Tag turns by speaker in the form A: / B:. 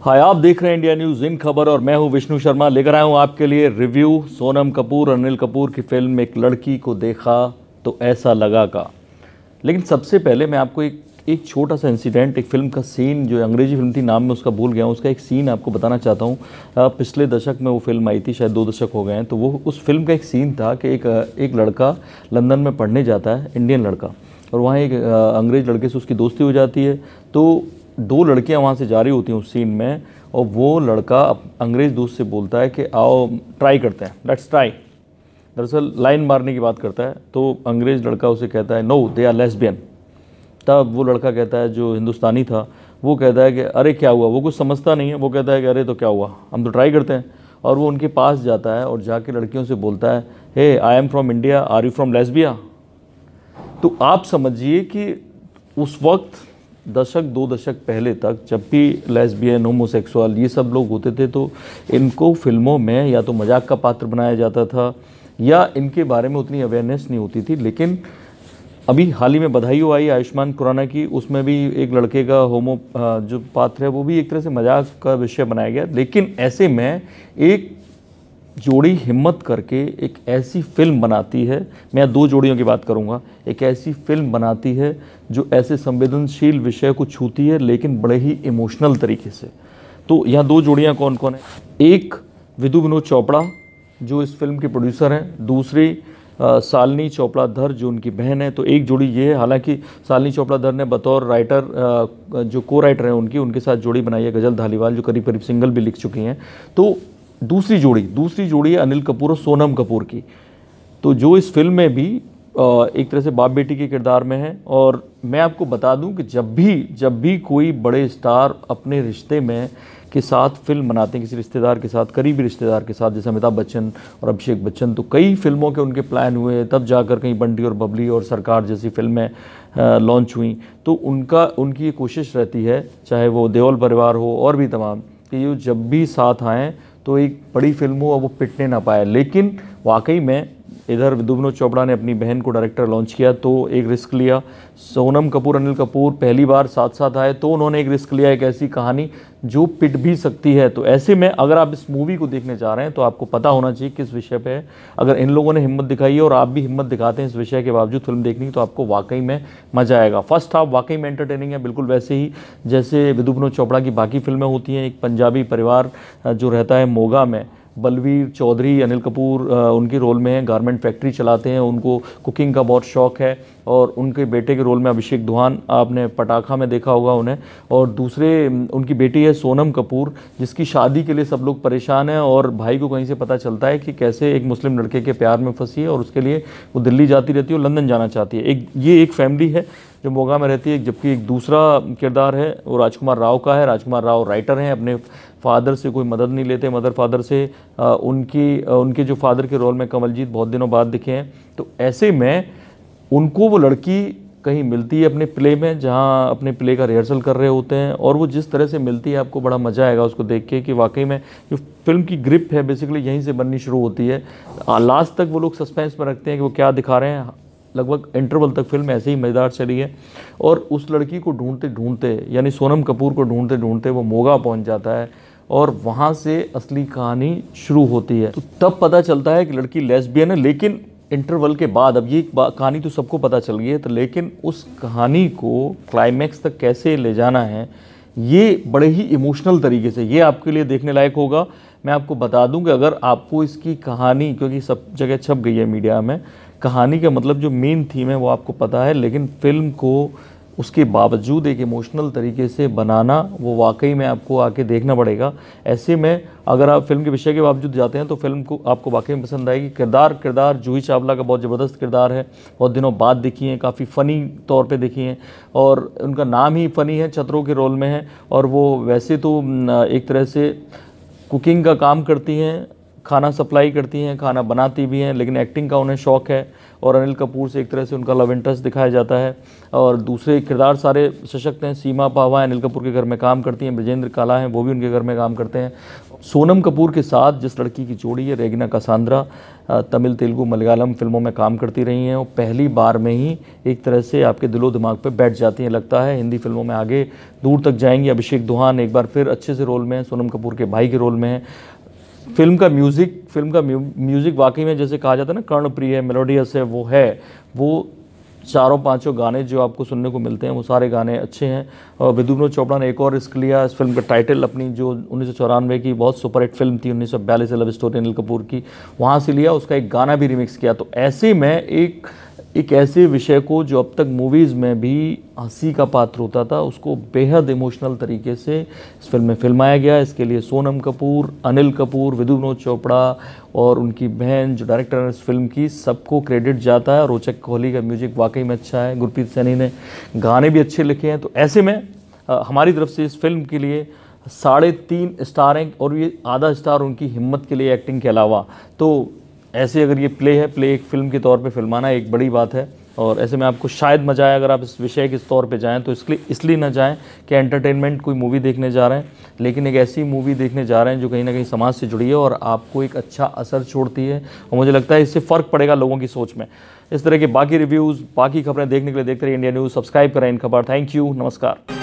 A: हाय, आप देख रहे हैं इंडिया न्यूज़ इन खबर और मैं हूं विष्णु शर्मा। लेकर आया हूं आपके लिए रिव्यू सोनम कपूर और अनिल कपूर की फिल्म एक लड़की को देखा तो ऐसा लगा का। लेकिन सबसे पहले मैं आपको एक छोटा सा इंसिडेंट, एक फ़िल्म का सीन, जो अंग्रेजी फिल्म थी, नाम मैं उसका भूल गया हूँ, उसका एक सीन आपको बताना चाहता हूँ। पिछले दशक में वो फिल्म आई थी, शायद 2 दशक हो गए हैं। तो वो उस फिल्म का एक सीन था कि एक लड़का लंदन में पढ़ने जाता है, इंडियन लड़का, और वहाँ एक अंग्रेज़ लड़के से उसकी दोस्ती हो जाती है। तो 2 लड़कियां वहाँ से जा रही होती हैं उस सीन में, और वो लड़का अंग्रेज़ दोस्त से बोलता है कि आओ ट्राई करते हैं, लेट्स ट्राई। दरअसल लाइन मारने की बात करता है, तो अंग्रेज़ लड़का उसे कहता है नो दे आर लेस्बियन। तब वो लड़का कहता है, जो हिंदुस्तानी था, वो कहता है कि अरे क्या हुआ। वो कुछ समझता नहीं है, वो कहता है कि अरे तो क्या हुआ, हम तो ट्राई करते हैं। और वो उनके पास जाता है और जाके लड़कियों से बोलता है, hey I am from India, are you from Lesbia. तो आप समझिए कि उस वक्त 2 दशक पहले तक जब भी लेस्बियन, होमोसेक्सुअल ये सब लोग होते थे, तो इनको फिल्मों में या तो मजाक का पात्र बनाया जाता था या इनके बारे में उतनी अवेयरनेस नहीं होती थी। लेकिन अभी हाल ही में बधाई हो आई आयुष्मान खुराना की, उसमें भी एक लड़के का होमो जो पात्र है वो भी एक तरह से मजाक का विषय बनाया गया। लेकिन ऐसे में एक जोड़ी हिम्मत करके एक ऐसी फिल्म बनाती है, मैं 2 जोड़ियों की बात करूंगा, एक ऐसी फिल्म बनाती है जो ऐसे संवेदनशील विषय को छूती है लेकिन बड़े ही इमोशनल तरीके से। तो यहाँ 2 जोड़ियाँ कौन कौन है? एक विधु विनोद चोपड़ा जो इस फिल्म के प्रोड्यूसर हैं, दूसरी शालिनी चोपड़ा धर जो उनकी बहन है। तो एक जोड़ी ये है। हालांकि शालिनी चोपड़ा धर ने बतौर राइटर, जो को राइटर हैं उनके साथ जोड़ी बनाई है गजल धालीवाल, जो करीब करीब सिंगल भी लिख चुकी हैं। तो दूसरी जोड़ी है अनिल कपूर और सोनम कपूर की, तो जो इस फिल्म में भी एक तरह से बाप बेटी के किरदार में है। और मैं आपको बता दूं कि जब भी कोई बड़े स्टार अपने रिश्ते में के साथ फिल्म बनाते हैं, किसी रिश्तेदार के साथ, करीबी रिश्तेदार के साथ, जैसे अमिताभ बच्चन और अभिषेक बच्चन, तो कई फिल्मों के उनके प्लान हुए, तब जाकर कहीं बंटी और बबली और सरकार जैसी फिल्में लॉन्च हुई। तो उनकी ये कोशिश रहती है, चाहे वो देओल परिवार हो और भी तमाम, कि ये जब भी साथ आएँ तो एक बड़ी फिल्म हो और वो पिटने ना पाए। लेकिन वाकई में इधर विधु विनोद चोपड़ा ने अपनी बहन को डायरेक्टर लॉन्च किया तो एक रिस्क लिया। सोनम कपूर, अनिल कपूर पहली बार साथ साथ आए तो उन्होंने एक रिस्क लिया, एक ऐसी कहानी जो पिट भी सकती है। तो ऐसे में अगर आप इस मूवी को देखने जा रहे हैं तो आपको पता होना चाहिए किस विषय पे है। अगर इन लोगों ने हिम्मत दिखाई है और आप भी हिम्मत दिखाते हैं इस विषय के बावजूद फिल्म देखने की, तो आपको वाकई में मजा आएगा। फर्स्ट हाफ वाकई में एंटरटेनिंग है, बिल्कुल वैसे ही जैसे विधु विनोद चोपड़ा की बाकी फिल्में होती हैं। एक पंजाबी परिवार जो रहता है मोगा में, बलवीर चौधरी, अनिल कपूर उनके रोल में हैं, गारमेंट फैक्ट्री चलाते हैं, उनको कुकिंग का बहुत शौक़ है। और उनके बेटे के रोल में अभिषेक दुहान, आपने पटाखा में देखा होगा उन्हें। और दूसरे उनकी बेटी है सोनम कपूर, जिसकी शादी के लिए सब लोग परेशान हैं, और भाई को कहीं से पता चलता है कि कैसे एक मुस्लिम लड़के के प्यार में फंसी है और उसके लिए वो दिल्ली जाती रहती है और लंदन जाना चाहती है। ये एक फैमिली है जो मोगा में रहती है। जबकि एक दूसरा किरदार है वो राजकुमार राव का है। राजकुमार राव राइटर हैं, अपने फादर से कोई मदद नहीं लेते, मदर फादर से। उनके जो फादर के रोल में कमलजीत बहुत दिनों बाद दिखे हैं। तो ऐसे में उनको वो लड़की कहीं मिलती है अपने प्ले में, जहाँ अपने प्ले का रिहर्सल कर रहे होते हैं, और वो जिस तरह से मिलती है आपको बड़ा मज़ा आएगा उसको देख के कि वाकई में जो फिल्म की ग्रिप है बेसिकली यहीं से बननी शुरू होती है। लास्ट तक वो लोग सस्पेंस में रखते हैं कि वो क्या दिखा रहे हैं। लगभग इंटरवल तक फिल्म ऐसे ही मज़ेदार चली है। और उस लड़की को ढूंढते ढूंढते, यानी सोनम कपूर को ढूंढते ढूंढते वो मोगा पहुंच जाता है और वहाँ से असली कहानी शुरू होती है। तो तब पता चलता है कि लड़की लेस्बियन है। लेकिन इंटरवल के बाद, अब ये कहानी तो सबको पता चल गई है, तो लेकिन उस कहानी को क्लाइमैक्स तक कैसे ले जाना है, ये बड़े ही इमोशनल तरीके से, ये आपके लिए देखने लायक होगा। मैं आपको बता दूं कि अगर आपको इसकी कहानी, क्योंकि सब जगह छप गई है मीडिया में, कहानी का मतलब जो मेन थीम है वो आपको पता है, लेकिन फिल्म को उसके बावजूद एक इमोशनल तरीके से बनाना, वो वाकई में आपको आके देखना पड़ेगा। ऐसे में अगर आप फिल्म के विषय के बावजूद जाते हैं तो फिल्म को आपको वाकई में पसंद आएगी। किरदार जूही चावला का बहुत ज़बरदस्त किरदार है, बहुत दिनों बाद दिखी हैं, काफ़ी फ़नी तौर पे दिखी हैं, और उनका नाम ही फ़नी है, चतरों के रोल में है। और वो वैसे तो एक तरह से कुकिंग का काम करती हैं, खाना सप्लाई करती हैं, खाना बनाती भी हैं, लेकिन एक्टिंग का उन्हें शौक़ है। और अनिल कपूर से एक तरह से उनका लव इंटरेस्ट दिखाया जाता है। और दूसरे किरदार सारे सशक्त हैं। सीमा पावा अनिल कपूर के घर में काम करती हैं, ब्रजेंद्र काला हैं, वो भी उनके घर में काम करते हैं। सोनम कपूर के साथ जिस लड़की की जोड़ी है रेगिना कसांद्रा, तमिल, तेलुगु, मलयालम फिल्मों में काम करती रही हैं। वो पहली बार में ही एक तरह से आपके दिलो दिमाग पे बैठ जाती हैं। लगता है हिंदी फिल्मों में आगे दूर तक जाएंगी। अभिषेक दोहान एक बार फिर अच्छे से रोल में है, सोनम कपूर के भाई के रोल में है। फिल्म का म्यूज़िक वाकई में जैसे कहा जाता है ना, कर्णप्रिय है, मेलोडियस है, वो चारों पांचों गाने जो आपको सुनने को मिलते हैं वो सारे गाने अच्छे हैं। और विद्युत चोपड़ा ने एक और रिस्क लिया। इस फिल्म का टाइटल अपनी जो 1994 की बहुत सुपरहिट फिल्म थी 1942 लव स्टोरी अनिल कपूर की, वहाँ से लिया, उसका एक गाना भी रिमिक्स किया। तो ऐसे में एक ऐसे विषय को जो अब तक मूवीज़ में भी हंसी का पात्र होता था, उसको बेहद इमोशनल तरीके से इस फिल्म में फिल्माया गया। इसके लिए सोनम कपूर, अनिल कपूर, विद्युत चोपड़ा और उनकी बहन जो डायरेक्टर है इस फिल्म की, सबको क्रेडिट जाता है। रोचक कोहली का म्यूजिक वाकई में अच्छा है, गुरप्रीत सैनी ने गाने भी अच्छे लिखे हैं। तो ऐसे में हमारी तरफ से इस फिल्म के लिए 3.5 स्टार हैं, और ये आधा स्टार उनकी हिम्मत के लिए एक्टिंग के अलावा। तो ऐसे अगर ये प्ले एक फ़िल्म के तौर पे फिल्माना एक बड़ी बात है। और ऐसे में आपको शायद मजा आए अगर आप इस विषय के तौर पे जाएं, तो इसलिए ना जाएं कि एंटरटेनमेंट कोई मूवी देखने जा रहे हैं, लेकिन एक ऐसी मूवी देखने जा रहे हैं जो कहीं ना कहीं समाज से जुड़ी है और आपको एक अच्छा असर छोड़ती है। और मुझे लगता है इससे फ़र्क पड़ेगा लोगों की सोच में। इस तरह के बाकी रिव्यूज़, बाकी खबरें देखने के लिए देखते रहिए इंडिया न्यूज़। सब्सक्राइब करें इन खबर। थैंक यू, नमस्कार।